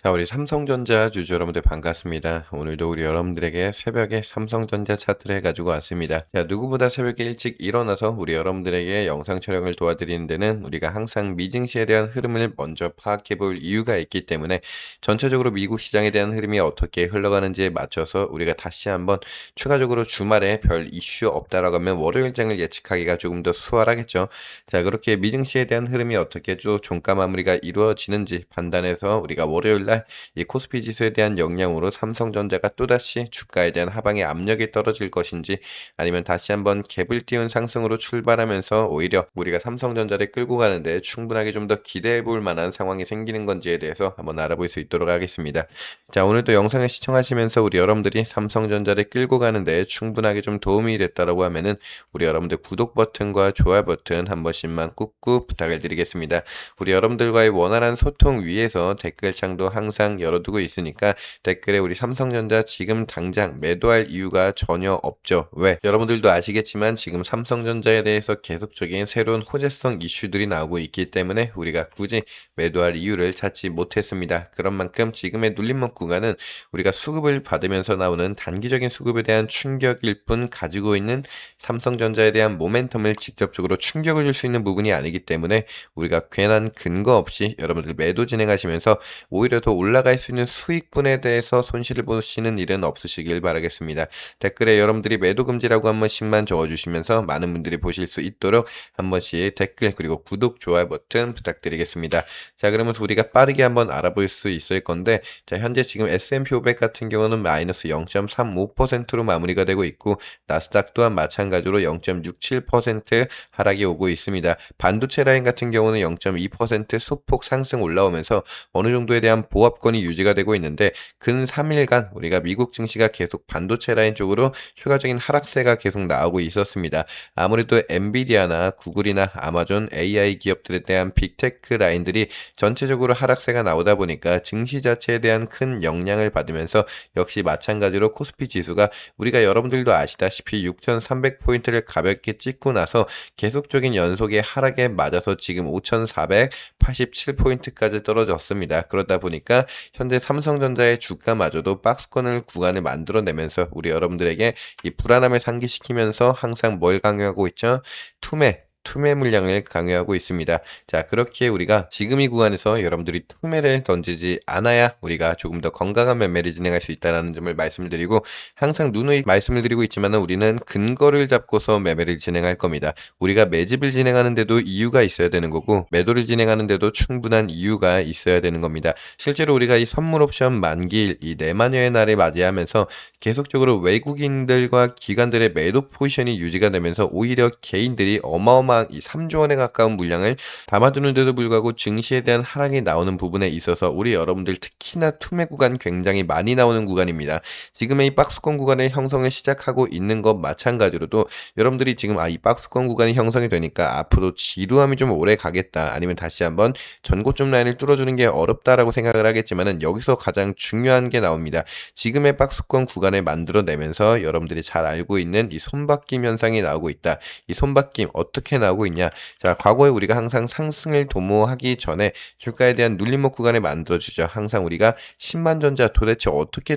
자, 우리 삼성전자 주주 여러분들 반갑습니다. 오늘도 우리 여러분들에게 새벽에 삼성전자 차트를 해가지고 왔습니다. 자, 누구보다 새벽에 일찍 일어나서 우리 여러분들에게 영상 촬영을 도와드리는 데는 우리가 항상 미증시에 대한 흐름을 먼저 파악해 볼 이유가 있기 때문에 전체적으로 미국 시장에 대한 흐름이 어떻게 흘러가는지에 맞춰서 우리가 다시 한번 추가적으로 주말에 별 이슈 없다라고 하면 월요일장을 예측하기가 조금 더 수월하겠죠. 자, 그렇게 미증시에 대한 흐름이 어떻게 또 종가 마무리가 이루어지는지 판단해서 우리가 월요일 이 코스피 지수에 대한 영향으로 삼성전자가 또다시 주가에 대한 하방의 압력이 떨어질 것인지 아니면 다시 한번 갭을 띄운 상승으로 출발하면서 오히려 우리가 삼성전자를 끌고 가는데 충분하게 좀 더 기대해 볼 만한 상황이 생기는 건지에 대해서 한번 알아볼 수 있도록 하겠습니다. 자, 오늘도 영상을 시청하시면서 우리 여러분들이 삼성전자를 끌고 가는데 충분하게 좀 도움이 됐다라고 하면은 우리 여러분들 구독 버튼과 좋아요 버튼 한 번씩만 꾹꾹 부탁을 드리겠습니다. 우리 여러분들과의 원활한 소통 위해서 댓글창도 항상 열어두고 있으니까 댓글에 우리 삼성전자 지금 당장 매도할 이유가 전혀 없죠. 왜? 여러분들도 아시겠지만 지금 삼성전자에 대해서 계속적인 새로운 호재성 이슈들이 나오고 있기 때문에 우리가 굳이 매도할 이유를 찾지 못했습니다. 그런 만큼 지금의 눌림목 구간은 우리가 수급을 받으면서 나오는 단기적인 수급에 대한 충격일 뿐 가지고 있는 삼성전자에 대한 모멘텀을 직접적으로 충격을 줄 수 있는 부분이 아니기 때문에 우리가 괜한 근거 없이 여러분들 매도 진행하시면서 오히려 더 올라갈 수 있는 수익분에 대해서 손실을 보시는 일은 없으시길 바라겠습니다. 댓글에 여러분들이 매도 금지라고 한 번씩만 적어주시면서 많은 분들이 보실 수 있도록 한 번씩 댓글 그리고 구독, 좋아요 버튼 부탁드리겠습니다. 자, 그러면 우리가 빠르게 한번 알아볼 수 있을 건데 자, 현재 지금 S&P 500 같은 경우는 마이너스 0.35%로 마무리가 되고 있고 나스닥 또한 마찬가지로 0.67% 하락이 오고 있습니다. 반도체 라인 같은 경우는 0.2% 소폭 상승 올라오면서 어느 정도에 대한 보합권이 유지가 되고 있는데 근 3일간 우리가 미국 증시가 계속 반도체 라인 쪽으로 추가적인 하락세가 계속 나오고 있었습니다. 아무래도 엔비디아나 구글이나 아마존 AI 기업들에 대한 빅테크 라인들이 전체적으로 하락세가 나오다 보니까 증시 자체에 대한 큰 영향을 받으면서 역시 마찬가지로 코스피 지수가 우리가 여러분들도 아시다시피 6,300포인트를 가볍게 찍고 나서 계속적인 연속의 하락에 맞아서 지금 5,487포인트까지 떨어졌습니다. 그러다 보니까 현재 삼성전자의 주가마저도 박스권을 구간을 만들어내면서 우리 여러분들에게 이 불안함을 상기시키면서 항상 뭘 강요하고 있죠? 투매 물량을 강요하고 있습니다. 자, 그렇게 우리가 지금 이 구간에서 여러분들이 투매를 던지지 않아야 우리가 조금 더 건강한 매매를 진행할 수 있다는 점을 말씀을 드리고 항상 누누이 말씀을 드리고 있지만 우리는 근거를 잡고서 매매를 진행할 겁니다. 우리가 매집을 진행하는데도 이유가 있어야 되는 거고 매도를 진행하는데도 충분한 이유가 있어야 되는 겁니다. 실제로 우리가 이 선물 옵션 만기일 이 내만여의 날을 맞이하면서 계속적으로 외국인들과 기관들의 매도 포지션이 유지가 되면서 오히려 개인들이 어마어마한 이 3조 원에 가까운 물량을 담아두는데도 불구하고 증시에 대한 하락이 나오는 부분에 있어서 우리 여러분들 특히나 투매 구간 굉장히 많이 나오는 구간입니다. 지금의 이 박스권 구간의 형성을 시작하고 있는 것 마찬가지로도 여러분들이 지금 이 박스권 구간이 형성이 되니까 앞으로 지루함이 좀 오래 가겠다 아니면 다시 한번 전고점 라인을 뚫어주는 게 어렵다라고 생각을 하겠지만은 여기서 가장 중요한 게 나옵니다. 지금의 박스권 구간을 만들어내면서 여러분들이 잘 알고 있는 이 손바뀜 현상이 나오고 있다. 이 손바뀜 어떻게 나오고 있냐? 자, 과거에 우리가 항상 상승을 도모하기 전에 주가에 대한 눌림목 구간을 만들어주죠. 항상 우리가 10만 전자 도대체 어떻게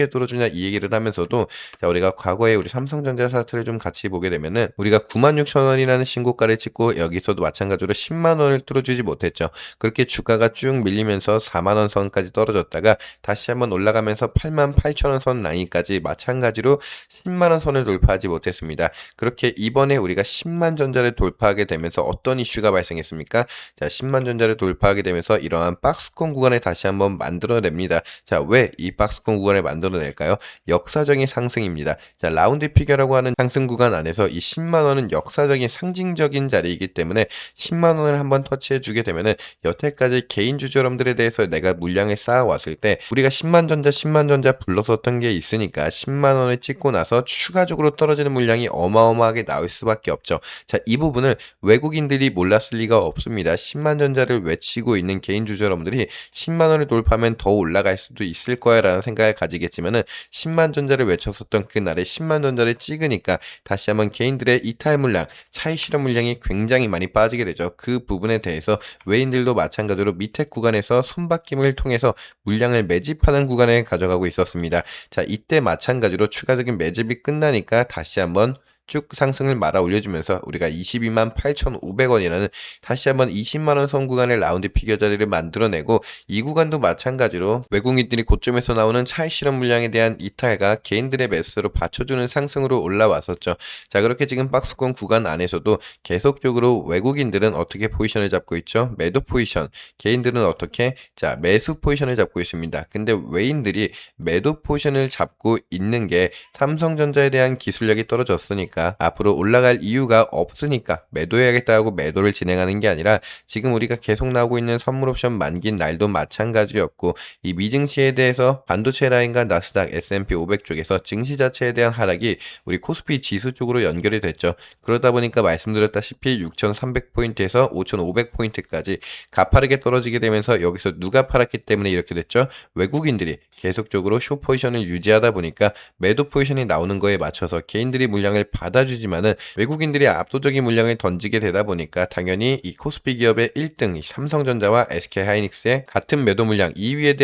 뚫어주냐 이 얘기를 하면서도 자, 우리가 과거에 우리 삼성전자 차트를 좀 같이 보게 되면은 우리가 96,000원이라는 신고가를 찍고 여기서도 마찬가지로 10만 원을 뚫어주지 못했죠. 그렇게 주가가 쭉 밀리면서 4만 원 선까지 떨어졌다가 다시 한번 올라가면서 88,000원 선 라인까지 마찬가지로 10만 원 선을 돌파하지 못했습니다. 그렇게 이번에 우리가 10만 전자를 돌파하게 되면서 어떤 이슈가 발생했습니까? 자, 10만 전자를 돌파하게 되면서 이러한 박스권 구간을 다시 한번 만들어냅니다. 자, 왜 이 박스권 구간을 만들어낼까요? 역사적인 상승입니다. 자, 라운드 피겨라고 하는 상승 구간 안에서 이 10만 원은 역사적인 상징적인 자리이기 때문에 10만 원을 한번 터치해 주게 되면은 여태까지 개인 주주 여러분들에 대해서 내가 물량을 쌓아왔을 때 우리가 10만 전자 불렀었던 게 있으니까 10만 원을 찍고 나서 추가적으로 떨어지는 물량이 어마어마하게 나올 수밖에 없죠. 자, 이 부분을 외국인들이 몰랐을 리가 없습니다. 10만 전자를 외치고 있는 개인 주주 여러분들이 10만 원을 돌파하면 더 올라갈 수도 있을 거야라는 생각을 가지겠지만은 10만 전자를 외쳤었던 그날에 10만 전자를 찍으니까 다시 한번 개인들의 이탈 물량, 차익 실현 물량이 굉장히 많이 빠지게 되죠. 그 부분에 대해서 외인들도 마찬가지로 밑에 구간에서 손바뀜을 통해서 물량을 매집하는 구간에 가져가고 있었습니다. 자, 이때 마찬가지로 추가적인 매집이 끝나니까 다시 한번 쭉 상승을 말아 올려주면서 우리가 22만 8,500원이라는 다시 한번 20만 원 선 구간의 라운드 피겨 자리를 만들어내고 이 구간도 마찬가지로 외국인들이 고점에서 나오는 차익 실현 물량에 대한 이탈과 개인들의 매수로 받쳐주는 상승으로 올라왔었죠. 자, 그렇게 지금 박스권 구간 안에서도 계속적으로 외국인들은 어떻게 포지션을 잡고 있죠? 매도 포지션, 개인들은 어떻게? 자, 매수 포지션을 잡고 있습니다. 근데 외인들이 매도 포지션을 잡고 있는 게 삼성전자에 대한 기술력이 떨어졌으니까 앞으로 올라갈 이유가 없으니까 매도해야겠다고 매도를 진행하는 게 아니라 지금 우리가 계속 나오고 있는 선물 옵션 만기인 날도 마찬가지였고 이 미증시에 대해서 반도체 라인과 나스닥 S&P 500 쪽에서 증시 자체에 대한 하락이 우리 코스피 지수 쪽으로 연결이 됐죠. 그러다 보니까 말씀드렸다시피 6,300포인트에서 5,500포인트까지 가파르게 떨어지게 되면서 여기서 누가 팔았기 때문에 이렇게 됐죠. 외국인들이 계속적으로 숏 포지션을 유지하다 보니까 매도 포지션이 나오는 거에 맞춰서 개인들이 물량을 받아주지만은 외국인들이 압도적인 물량을 던지게 되다 보니까 당연히 이 코스피 기업의 1등 삼성전자와 SK하이닉스의 같은 매도 물량 2위에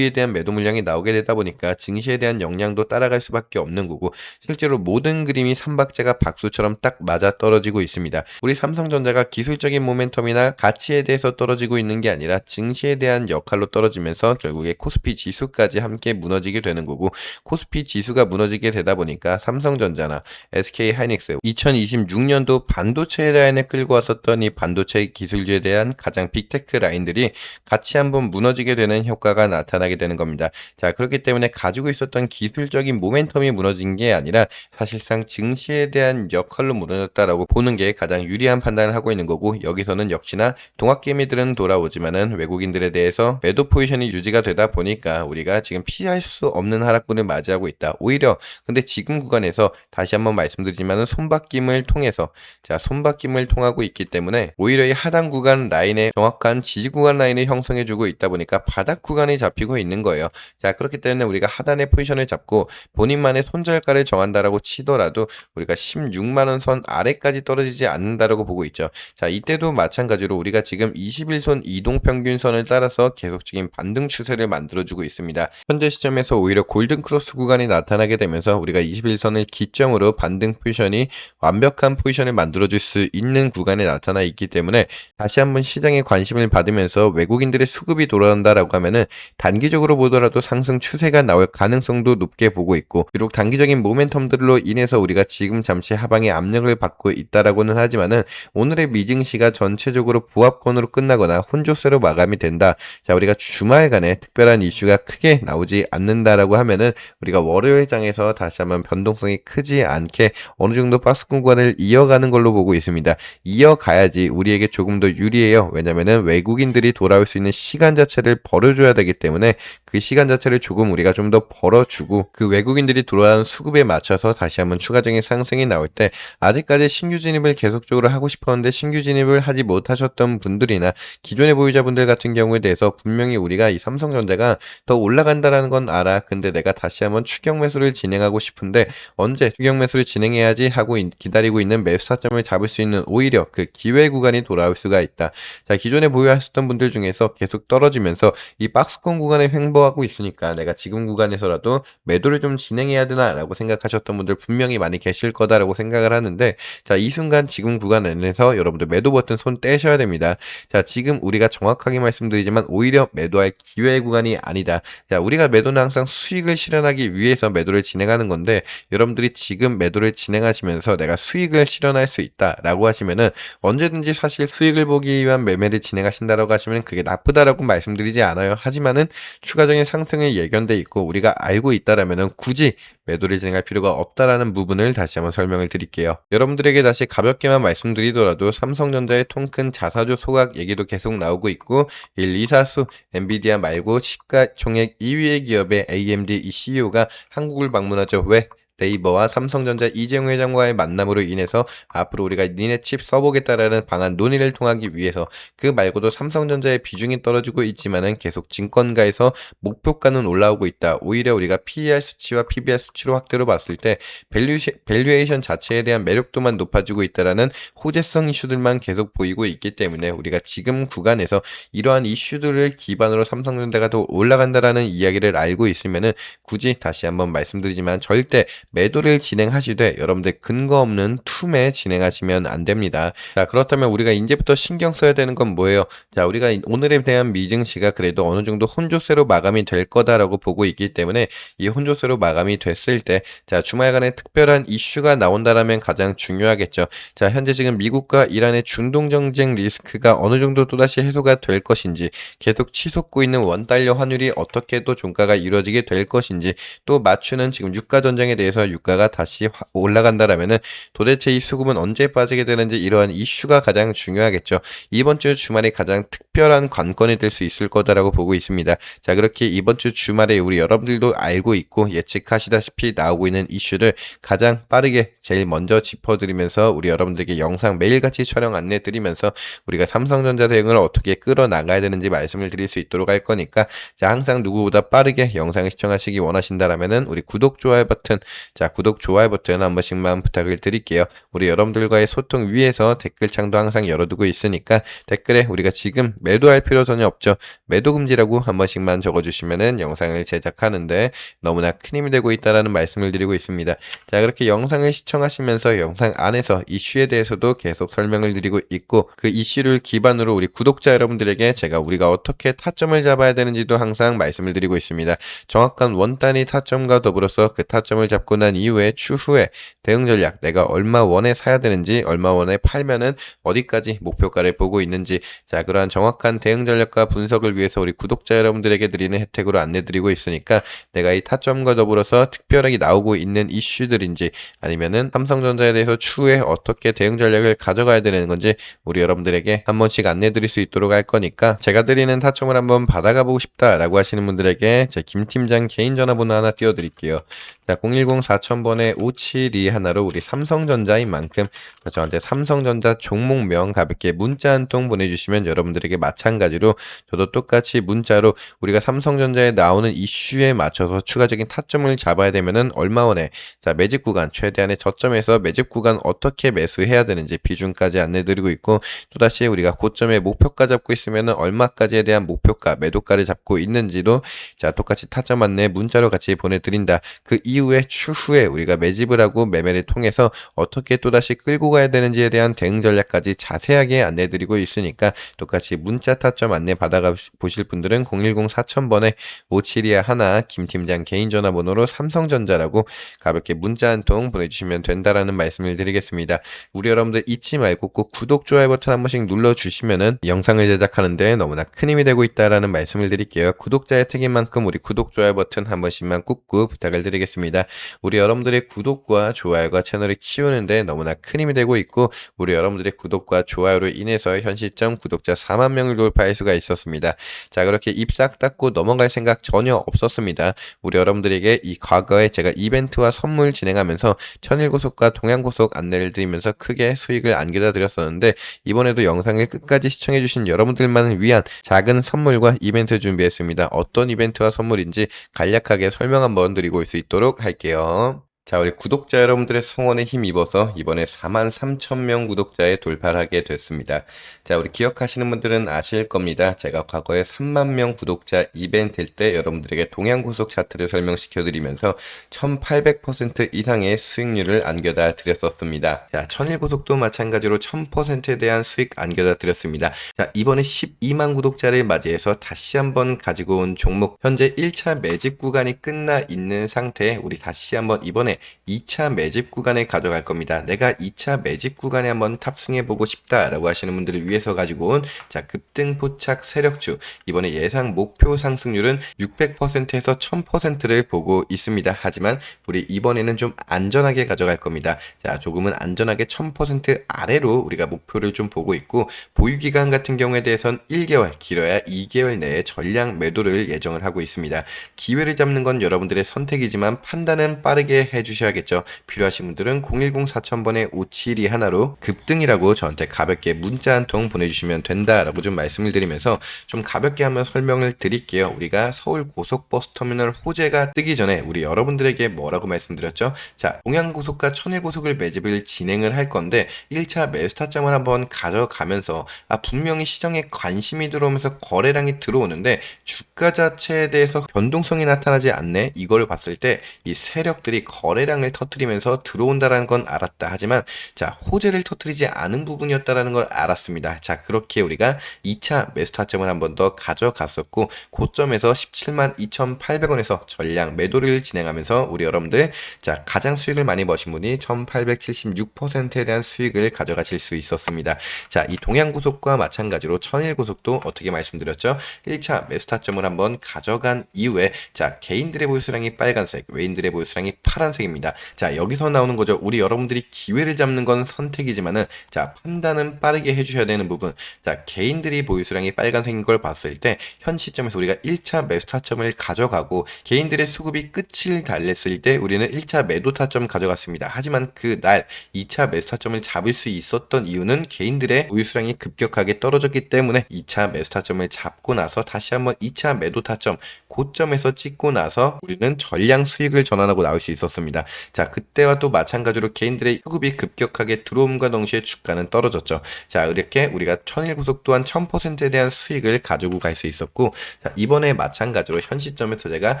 대한 매도 물량이 나오게 되다 보니까 증시에 대한 영향도 따라갈 수밖에 없는 거고 실제로 모든 그림이 삼박자가 박수처럼 딱 맞아 떨어지고 있습니다. 우리 삼성전자가 기술적인 모멘텀이나 가치에 대해서 떨어지고 있는 게 아니라 증시에 대한 역할로 떨어지면서 결국에 코스피 지수까지 함께 무너지게 되는 거고 코스피 지수가 무너지게 되다 보니까 삼성전자나 SK하이닉스 2026년도 반도체 라인에 끌고 왔었던 이 반도체 기술주에 대한 가장 빅테크 라인들이 같이 한번 무너지게 되는 효과가 나타나게 되는 겁니다. 자, 그렇기 때문에 가지고 있었던 기술적인 모멘텀이 무너진 게 아니라 사실상 증시에 대한 역할로 무너졌다라고 보는 게 가장 유리한 판단을 하고 있는 거고 여기서는 역시나 동학개미들은 돌아오지만은 외국인들에 대해서 매도 포지션이 유지가 되다 보니까 우리가 지금 피할 수 없는 하락분을 맞이하고 있다. 오히려 근데 지금 구간에서 다시 한번 말씀드리지만은 손바뀜을 통해서 손바뀜을 통하고 있기 때문에 오히려 이 하단 구간 라인의 정확한 지지 구간 라인을 형성해주고 있다 보니까 바닥 구간이 잡히고 있는 거예요. 자, 그렇기 때문에 우리가 하단의 포지션을 잡고 본인만의 손절가를 정한다라고 치더라도 우리가 16만 원 선 아래까지 떨어지지 않는다라고 보고 있죠. 자, 이때도 마찬가지로 우리가 지금 21선 이동평균선을 따라서 계속적인 반등 추세를 만들어주고 있습니다. 현재 시점에서 오히려 골든 크로스 구간이 나타나게 되면서 우리가 21선을 기점으로 반등 포지션이 완벽한 포지션을 만들어줄 수 있는 구간에 나타나 있기 때문에 다시 한번 시장에 관심을 받으면서 외국인들의 수급이 돌아온다라고 하면은 단기적으로 보더라도 상승 추세가 나올 가능성도 높게 보고 있고 비록 단기적인 모멘텀들로 인해서 우리가 지금 잠시 하방의 압력을 받고 있다라고는 하지만은 오늘의 미증시가 전체적으로 부합권으로 끝나거나 혼조세로 마감이 된다. 자, 우리가 주말간에 특별한 이슈가 크게 나오지 않는다라고 하면은 우리가 월요일장에서 다시 한번 변동성이 크지 않게 어느 정도 박스권 구간을 이어가는 걸로 보고 있습니다. 이어가야지 우리에게 조금 더 유리해요. 왜냐면은 외국인들이 돌아올 수 있는 시간 자체를 벌어줘야 되기 때문에 그 시간 자체를 조금 우리가 좀 더 벌어주고 그 외국인들이 돌아오는 수급에 맞춰서 다시 한번 추가적인 상승이 나올 때 아직까지 신규 진입을 계속적으로 하고 싶었는데 신규 진입을 하지 못하셨던 분들이나 기존의 보유자분들 같은 경우에 대해서 분명히 우리가 이 삼성전자가 더 올라간다라는 건 알아. 근데 내가 다시 한번 추격 매수를 진행하고 싶은데 언제 추격 매수를 진행해야지 하고 기다리고 있는 매수 타점을 잡을 수 있는 오히려 그 기회 구간이 돌아올 수가 있다. 자, 기존에 보유하셨던 분들 중에서 계속 떨어지면서 이 박스권 구간에 횡보하고 있으니까 내가 지금 구간에서라도 매도를 좀 진행해야 되나라고 생각하셨던 분들 분명히 많이 계실 거다라고 생각을 하는데 자, 이 순간 지금 구간 안에서 여러분들 매도 버튼 손 떼셔야 됩니다. 자, 지금 우리가 정확하게 말씀드리지만 오히려 매도할 기회 구간이 아니다. 자, 우리가 매도는 항상 수익을 실현하기 위해서 매도를 진행하는 건데 여러분들이 지금 매도를 진행하시면서 내가 수익을 실현할 수 있다라고 하시면은 언제든지 사실 수익을 보기 위한 매매를 진행하신다라고 하시면 그게 나쁘다라고 말씀드리지 않아요. 하지만은 추가적인 상승이 예견돼 있고 우리가 알고 있다라면은 굳이 매도를 진행할 필요가 없다라는 부분을 다시 한번 설명을 드릴게요. 여러분들에게 다시 가볍게만 말씀드리더라도 삼성전자의 통큰 자사주 소각 얘기도 계속 나오고 있고 1, 2, 4수 엔비디아 말고 시가총액 2위의 기업의 AMD 이 CEO가 한국을 방문하죠. 왜? 네이버와 삼성전자 이재용 회장과의 만남으로 인해서 앞으로 우리가 니네 칩 써보겠다라는 방안 논의를 통하기 위해서, 그 말고도 삼성전자의 비중이 떨어지고 있지만은 계속 증권가에서 목표가는 올라오고 있다. 오히려 우리가 PER 수치와 PBR 수치로 확대로 봤을 때 밸류에이션 자체에 대한 매력도만 높아지고 있다라는 호재성 이슈들만 계속 보이고 있기 때문에 우리가 지금 구간에서 이러한 이슈들을 기반으로 삼성전자가 더 올라간다라는 이야기를 알고 있으면은 굳이 다시 한번 말씀드리지만 절대 매도를 진행하시되 여러분들 근거 없는 툼에 진행하시면 안 됩니다. 자, 그렇다면 우리가 이제부터 신경 써야 되는 건 뭐예요? 자, 우리가 오늘에 대한 미증시가 그래도 어느 정도 혼조세로 마감이 될 거다라고 보고 있기 때문에 이 혼조세로 마감이 됐을 때, 자, 주말간에 특별한 이슈가 나온다라면 가장 중요하겠죠. 자, 현재 지금 미국과 이란의 중동 정쟁 리스크가 어느 정도 또다시 해소가 될 것인지, 계속 치솟고 있는 원달러 환율이 어떻게 또 종가가 이루어지게 될 것인지, 또 맞추는 지금 유가 전쟁에 대해서 유가가 다시 올라간다라면은 도대체 이 수급은 언제 빠지게 되는지, 이러한 이슈가 가장 중요하겠죠. 이번 주 주말이 가장 특별한 관건이 될 수 있을 거다라고 보고 있습니다. 자, 그렇게 이번 주 주말에 우리 여러분들도 알고 있고 예측하시다시피 나오고 있는 이슈를 가장 빠르게 제일 먼저 짚어드리면서 우리 여러분들에게 영상 매일같이 촬영 안내 드리면서 우리가 삼성전자 대응을 어떻게 끌어나가야 되는지 말씀을 드릴 수 있도록 할 거니까, 자, 항상 누구보다 빠르게 영상을 시청하시기 원하신다라면은 우리 구독, 좋아요 버튼, 자, 구독, 좋아요 버튼 한 번씩만 부탁을 드릴게요. 우리 여러분들과의 소통 위해서 댓글창도 항상 열어두고 있으니까 댓글에 우리가 지금 매도할 필요 전혀 없죠, 매도 금지라고 한 번씩만 적어주시면은 영상을 제작하는데 너무나 큰 힘이 되고 있다라는 말씀을 드리고 있습니다. 자, 그렇게 영상을 시청하시면서 영상 안에서 이슈에 대해서도 계속 설명을 드리고 있고, 그 이슈를 기반으로 우리 구독자 여러분들에게 제가 우리가 어떻게 타점을 잡아야 되는지도 항상 말씀을 드리고 있습니다. 정확한 원단위 타점과 더불어서 그 타점을 잡고 난 이후에 추후에 대응 전략, 내가 얼마 원에 사야 되는지, 얼마 원에 팔면은 어디까지 목표가를 보고 있는지, 자, 그러한 정확한 대응 전략과 분석을 위해서 우리 구독자 여러분들에게 드리는 혜택으로 안내드리고 있으니까, 내가 이 타점과 더불어서 특별하게 나오고 있는 이슈들인지, 아니면은 삼성전자에 대해서 추후에 어떻게 대응 전략을 가져가야 되는 건지 우리 여러분들에게 한 번씩 안내드릴 수 있도록 할 거니까, 제가 드리는 타점을 한번 받아가 보고 싶다라고 하시는 분들에게 제 김 팀장 개인 전화번호 하나 띄워드릴게요. 자, 010-4000번에 572 하나로 우리 삼성전자인 만큼 저한테 삼성전자 종목명 가볍게 문자 한 통 보내주시면 여러분들에게 마찬가지로 저도 똑같이 문자로 우리가 삼성전자에 나오는 이슈에 맞춰서 추가적인 타점을 잡아야 되면은 얼마 원에, 자, 매집 구간, 최대한의 저점에서 매집 구간 어떻게 매수해야 되는지 비중까지 안내드리고 있고, 또다시 우리가 고점에 목표가 잡고 있으면은 얼마까지에 대한 목표가, 매도가를 잡고 있는지도 자, 똑같이 타점 안내 문자로 같이 보내드린다. 그 이후에 추후에 우리가 매집을 하고 매매를 통해서 어떻게 또다시 끌고 가야 되는지에 대한 대응 전략까지 자세하게 안내드리고 있으니까, 똑같이 문자 타점 안내 받아가 보실 분들은 010-4000번에 572 하나 김 팀장 개인 전화번호로 삼성전자라고 가볍게 문자 한 통 보내주시면 된다라는 말씀을 드리겠습니다. 우리 여러분들 잊지 말고 꼭 구독, 좋아요 버튼 한 번씩 눌러주시면은 영상을 제작하는데 너무나 큰 힘이 되고 있다라는 말씀을 드릴게요. 구독자 혜택인 만큼 우리 구독, 좋아요 버튼 한 번씩만 꾹꾹 부탁을 드리겠습니다. 우리 여러분들의 구독과 좋아요가 채널을 키우는데 너무나 큰 힘이 되고 있고, 우리 여러분들의 구독과 좋아요로 인해서 현 시점 구독자 4만 명을 돌파할 수가 있었습니다. 자, 그렇게 입 싹 닫고 넘어갈 생각 전혀 없었습니다. 우리 여러분들에게 이 과거에 제가 이벤트와 선물 진행하면서 천일고속과 동양고속 안내를 드리면서 크게 수익을 안겨다 드렸었는데, 이번에도 영상을 끝까지 시청해주신 여러분들만을 위한 작은 선물과 이벤트 준비했습니다. 어떤 이벤트와 선물인지 간략하게 설명 한번 드리고 수 있도록 할게요. 자, 우리 구독자 여러분들의 성원에 힘입어서 이번에 43,000명 구독자에 돌파를 하게 됐습니다. 자, 우리 기억하시는 분들은 아실 겁니다. 제가 과거에 3만 명 구독자 이벤트일 때 여러분들에게 동양고속 차트를 설명시켜 드리면서 1800% 이상의 수익률을 안겨다 드렸었습니다. 자, 천일고속도 마찬가지로 1000%에 대한 수익 안겨다 드렸습니다. 자, 이번에 12만 구독자를 맞이해서 다시 한번 가지고 온 종목, 현재 1차 매집 구간이 끝나 있는 상태에 우리 다시 한번 이번에 2차 매집 구간에 가져갈 겁니다. 내가 2차 매집 구간에 한번 탑승해 보고 싶다라고 하시는 분들을 위해서 가지고 온, 자, 급등 포착 세력주, 이번에 예상 목표 상승률은 600%에서 1000%를 보고 있습니다. 하지만 우리 이번에는 좀 안전하게 가져갈 겁니다. 자, 조금은 안전하게 1000% 아래로 우리가 목표를 좀 보고 있고, 보유기간 같은 경우에 대해선 1개월, 길어야 2개월 내에 전량 매도를 예정을 하고 있습니다. 기회를 잡는 건 여러분들의 선택이지만 판단은 빠르게 해주셔야겠죠. 필요하신 분들은 010-4000번에 572 하나로 급등이라고 저한테 가볍게 문자 한 통 보내주시면 된다라고 좀 말씀을 드리면서 좀 가볍게 한번 설명을 드릴게요. 우리가 서울 고속버스터미널 호재가 뜨기 전에 우리 여러분들에게 뭐라고 말씀드렸죠? 자, 동양고속과 천일고속을 매집을 진행을 할 건데 1차 매수 타점을 한번 가져가면서 분명히 시장에 관심이 들어오면서 거래량이 들어오는데 주가 자체에 대해서 변동성이 나타나지 않네. 이걸 봤을 때 이 세력들이 거래량을 터뜨리면서 들어온다라는 건 알았다. 하지만 자, 호재를 터뜨리지 않은 부분이었다라는 걸 알았습니다. 자, 그렇게 우리가 2차 매수 타점을 한번 더 가져갔었고 고점에서 17만 2,800원에서 전량 매도를 진행하면서 우리 여러분들 자, 가장 수익을 많이 버신 분이 1876%에 대한 수익을 가져가실 수 있었습니다. 자, 이 동양고속과 마찬가지로 천일고속도 어떻게 말씀드렸죠? 1차 매수 타점을 한번 가져간 이후에 자, 개인들의 보유수량이 빨간색, 외인들의 보유수량이 파란색입니다. 자, 여기서 나오는 거죠. 우리 여러분들이 기회를 잡는 건 선택이지만은 자, 판단은 빠르게 해주셔야 되는 부분. 자, 개인들이 보유수량이 빨간색인 걸 봤을 때 현 시점에서 우리가 1차 매수 타점을 가져가고 개인들의 수급이 끝을 달랬을 때 우리는 1차 매도 타점 가져갔습니다. 하지만 그날 2차 매수 타점을 잡을 수 있었던 이유는 개인들의 보유수량이 급격하게 떨어졌기 때문에 2차 매수 타점을 잡고 나서 다시 한번 2차 매도 타점 고점에서 찍고 나서 우리는 전량 수익을 전환하고 나올 수 있었습니다. 자, 그때와 또 마찬가지로 개인들의 수급이 급격하게 들어옴과 동시에 주가는 떨어졌죠. 자, 이렇게 우리가 천일고속 또한 1000%에 대한 수익을 가지고 갈 수 있었고 자, 이번에 마찬가지로 현 시점에서 제가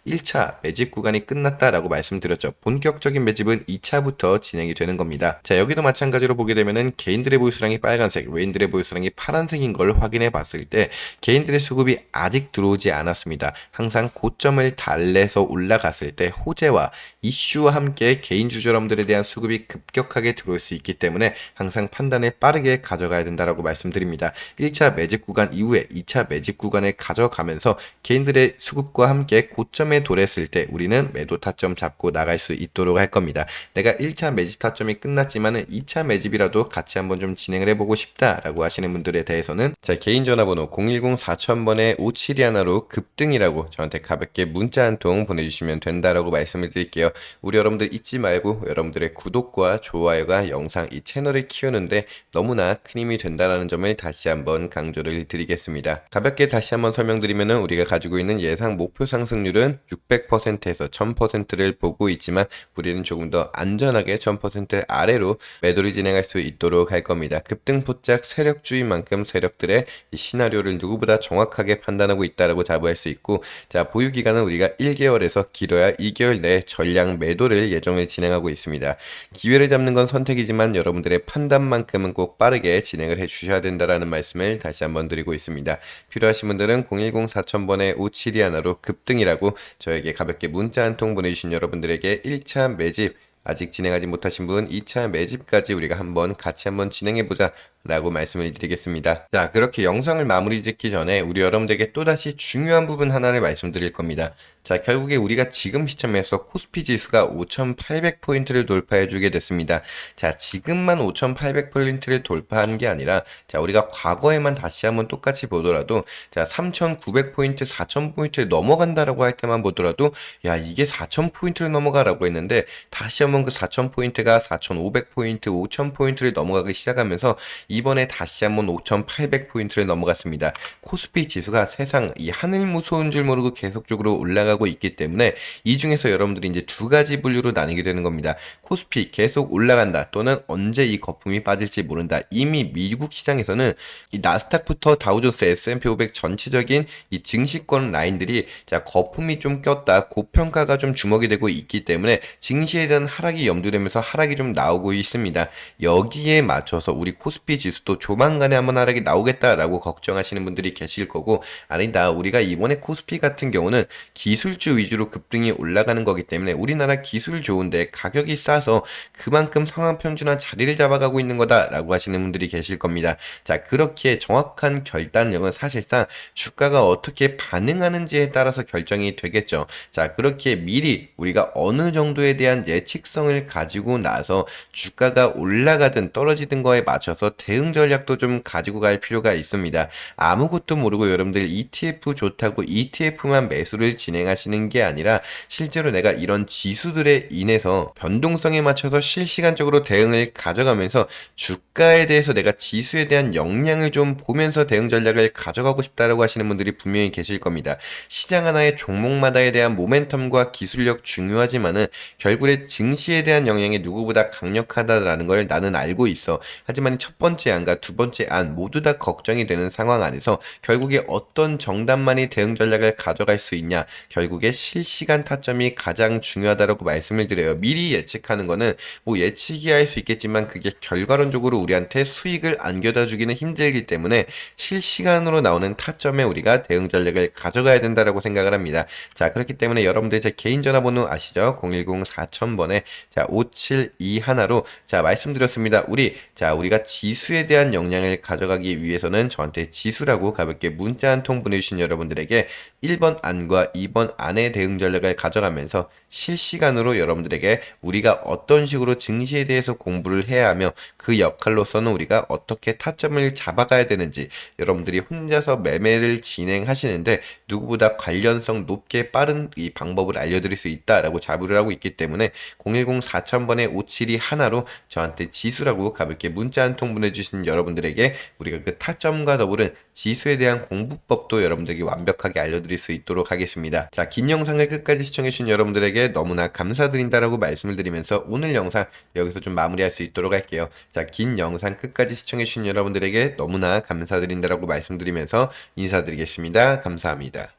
1차 매집 구간이 끝났다라고 말씀드렸죠. 본격적인 매집은 2차부터 진행이 되는 겁니다. 자, 여기도 마찬가지로 보게 되면은 개인들의 보유수량이 빨간색, 외인들의 보유수량이 파란색인 걸 확인해 봤을 때 개인들의 수급이 아직 들어오지 않았습니다. 항상 고점을 달래서 올라갔을 때 호재와 이슈와 함께 개인 주주여러분들에 대한 수급이 급격하게 들어올 수 있기 때문에 항상 판단을 빠르게 가져가야 된다라고 말씀드립니다. 1차 매집 구간 이후에 2차 매집 구간에 가져가면서 개인들의 수급과 함께 고점에 도랬을 때 우리는 매도 타점 잡고 나갈 수 있도록 할 겁니다. 내가 1차 매집 타점이 끝났지만은 2차 매집이라도 같이 한번 좀 진행을 해보고 싶다라고 하시는 분들에 대해서는 자, 개인 전화번호 010-4000번에 572 하나로 급등이라고 저한테 가볍게 문자 한 통 보내주시면 된다라고 말씀을 드릴게요. 우리 여러분들 잊지 말고 여러분들의 구독과 좋아요가 영상 이 채널을 키우는데 너무나 큰 힘이 된다라는 점을 다시 한번 강조를 드리겠습니다. 가볍게 다시 한번 설명드리면은 우리가 가지고 있는 예상 목표 상승률은 600%에서 1000%를 보고 있지만 우리는 조금 더 안전하게 1000% 아래로 매도를 진행할 수 있도록 할 겁니다. 급등포짝 세력주인 만큼 세력들의 이 시나리오를 누구보다 정확하게 판단하고 있다라고 자부할 수 있고 자, 보유 기간은 우리가 1개월에서 길어야 2개월 내에 전량 매도를 예정을 진행하고 있습니다. 기회를 잡는 건 선택이지만 여러분들의 판단만큼은 꼭 빠르게 진행을 해 주셔야 된다라는 말씀을 다시 한번 드리고 있습니다. 필요하신 분들은 010-4000번에 572 하나로 급등이라고 저에게 가볍게 문자 한 통 보내주신 여러분들에게 1차 매집 아직 진행하지 못하신 분 2차 매집까지 우리가 같이 한번 진행해보자 라고 말씀을 드리겠습니다. 자, 그렇게 영상을 마무리 짓기 전에 우리 여러분들에게 또다시 중요한 부분 하나를 말씀드릴 겁니다. 자, 결국에 우리가 지금 시점에서 코스피 지수가 5800포인트를 돌파해 주게 됐습니다. 자, 지금만 5800포인트를 돌파한 게 아니라 자, 우리가 과거에만 다시 한번 똑같이 보더라도 자, 3900포인트, 4000포인트를 넘어간다라고 할 때만 보더라도 야, 이게 4000포인트를 넘어가라고 했는데 다시 한번 그 4000포인트가 4500포인트, 5000포인트를 넘어가기 시작하면서 이번에 다시 한번 5800포인트를 넘어갔습니다. 코스피 지수가 세상 이 하늘 무서운 줄 모르고 계속적으로 올라가고 있기 때문에 이 중에서 여러분들이 이제 두 가지 분류로 나뉘게 되는 겁니다. 코스피 계속 올라간다 또는 언제 이 거품이 빠질지 모른다. 이미 미국 시장에서는 이 나스닥부터 다우존스, S&P 500 전체적인 이 증시권 라인들이 자, 거품이 좀 꼈다, 고평가가 좀 주목이 되고 있기 때문에 증시에 대한 하락이 염두되면서 하락이 좀 나오고 있습니다. 여기에 맞춰서 우리 코스피 지수도 조만간에 한번 하락이 나오겠다라고 걱정하시는 분들이 계실 거고 아니다, 우리가 이번에 코스피 같은 경우는 기술주 위주로 급등이 올라가는 거기 때문에 우리나라 기술 좋은데 가격이 싸서 그만큼 상한평준화 자리를 잡아가고 있는 거다라고 하시는 분들이 계실 겁니다. 자, 그렇게 정확한 결단력은 사실상 주가가 어떻게 반응하는지에 따라서 결정이 되겠죠. 자, 그렇게 미리 우리가 어느 정도에 대한 예측성을 가지고 나서 주가가 올라가든 떨어지든 거에 맞춰서 대응 전략도 좀 가지고 갈 필요가 있습니다. 아무것도 모르고 여러분들 ETF 좋다고 ETF만 매수를 진행하시는 게 아니라 실제로 내가 이런 지수들에 인해서 변동성에 맞춰서 실시간적으로 대응을 가져가면서 주가에 대해서 내가 지수에 대한 역량을 좀 보면서 대응 전략을 가져가고 싶다라고 하시는 분들이 분명히 계실 겁니다. 시장 하나의 종목마다에 대한 모멘텀과 기술력 중요하지만은 결국에 증시에 대한 영향이 누구보다 강력하다라는 걸 나는 알고 있어. 하지만 첫 번째 안과 두 번째 안 모두 다 걱정이 되는 상황 안에서 결국에 어떤 정답만이 대응 전략을 가져갈 수 있냐, 결국에 실시간 타점이 가장 중요하다라고 말씀을 드려요. 미리 예측하는 거는 뭐 예측이 할 수 있겠지만 그게 결과론적으로 우리한테 수익을 안겨다 주기는 힘들기 때문에 실시간으로 나오는 타점에 우리가 대응 전략을 가져가야 된다라고 생각을 합니다. 자, 그렇기 때문에 여러분들 제 개인 전화번호 아시죠? 010-4000번에 자 5721로 자 말씀드렸습니다. 우리가 지수에 대한 역량을 가져가기 위해서는 저한테 지수라고 가볍게 문자 한 통 보내주신 여러분들에게 1번 안과 2번 안의 대응 전략을 가져가면서 실시간으로 여러분들에게 우리가 어떤 식으로 증시에 대해서 공부를 해야 하며 그 역할로서는 우리가 어떻게 타점을 잡아가야 되는지, 여러분들이 혼자서 매매를 진행하시는데 누구보다 관련성 높게 빠른 이 방법을 알려드릴 수 있다라고 자부를 하고 있기 때문에 010-4000번에 5721로 저한테 지수라고 가볍게 문자 한 통 보내주신 여러분들에게 우리가 그 타점과 더불은 지수에 대한 공부법도 여러분들에게 완벽하게 알려드릴 수 있도록 하겠습니다. 자, 긴 영상을 끝까지 시청해주신 여러분들에게 너무나 감사드린다라고 말씀을 드리면서 오늘 영상 여기서 좀 마무리할 수 있도록 할게요. 자, 긴 영상 끝까지 시청해주신 여러분들에게 너무나 감사드린다라고 말씀드리면서 인사드리겠습니다. 감사합니다.